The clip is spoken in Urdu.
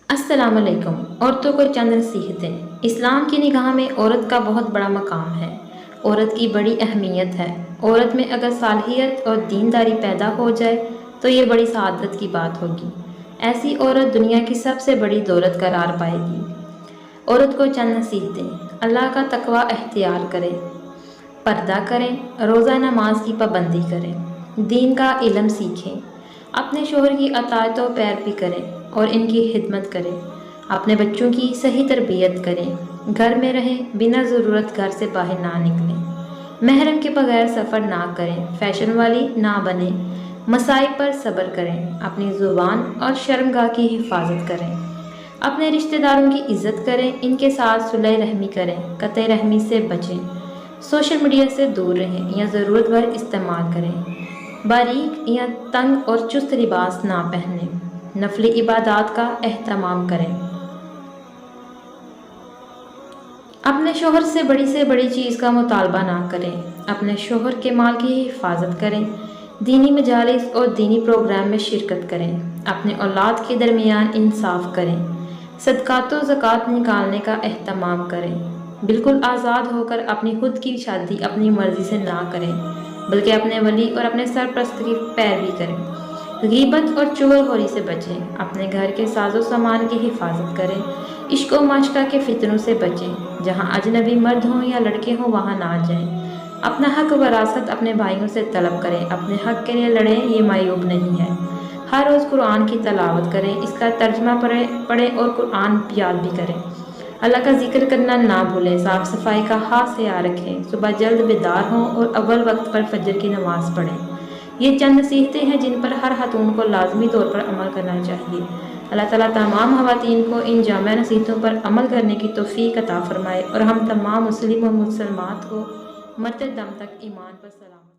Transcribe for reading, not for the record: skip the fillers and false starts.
السلام علیکم۔ عورتوں کو چند نصیحتیں۔ اسلام کی نگاہ میں عورت کا بہت بڑا مقام ہے۔ عورت کی بڑی اہمیت ہے۔ عورت میں اگر صالحیت اور دینداری پیدا ہو جائے تو یہ بڑی سعادت کی بات ہوگی۔ ایسی عورت دنیا کی سب سے بڑی دولت قرار پائے گی۔ عورت کو چند نصیحتیں۔ اللہ کا تقوی اختیار کرے، پردہ کریں، روزہ نماز کی پابندی کریں، دین کا علم سیکھیں، اپنے شوہر کی اطاعت و پیروی کریں اور ان کی خدمت کریں، اپنے بچوں کی صحیح تربیت کریں، گھر میں رہیں، بنا ضرورت گھر سے باہر نہ نکلیں، محرم کے بغیر سفر نہ کریں، فیشن والی نہ بنیں، مصائب پر صبر کریں، اپنی زبان اور شرمگاہ کی حفاظت کریں، اپنے رشتہ داروں کی عزت کریں، ان کے ساتھ صلح رحمی کریں، قطع رحمی سے بچیں، سوشل میڈیا سے دور رہیں یا ضرورت بھر استعمال کریں، باریک یا تنگ اور چست لباس نہ پہنیں، نفلی عبادات کا اہتمام کریں، اپنے شوہر سے بڑی چیز کا مطالبہ نہ کریں، اپنے شوہر کے مال کی حفاظت کریں، دینی مجالس اور دینی پروگرام میں شرکت کریں، اپنے اولاد کے درمیان انصاف کریں، صدقات و زکوٰۃ نکالنے کا اہتمام کریں، بالکل آزاد ہو کر اپنی خود کی شادی اپنی مرضی سے نہ کریں بلکہ اپنے ولی اور اپنے سرپرست کی پیروی کریں، غیبت اور چغل خوری سے بچیں، اپنے گھر کے ساز و سامان کی حفاظت کریں، عشق و معشقہ کے فتنوں سے بچیں، جہاں اجنبی مرد ہوں یا لڑکے ہوں وہاں نہ جائیں، اپنا حق وراثت اپنے بھائیوں سے طلب کریں، اپنے حق کے لیے لڑیں، یہ معیوب نہیں ہے، ہر روز قرآن کی تلاوت کریں، اس کا ترجمہ پڑھیں اور قرآن یاد بھی کریں، اللہ کا ذکر کرنا نہ بھولیں، صاف صفائی کا خاص خیال رکھیں، صبح جلد بیدار ہوں اور اول وقت پر فجر کی نماز پڑھیں۔ یہ چند نصیحتیں ہیں جن پر ہر خاتون کو لازمی طور پر عمل کرنا چاہیے۔ اللہ تعالیٰ تمام خواتین کو ان جامع نصیحتوں پر عمل کرنے کی توفیق عطا فرمائے اور ہم تمام مسلم و مسلمات کو مرتے دم تک ایمان پر سلامت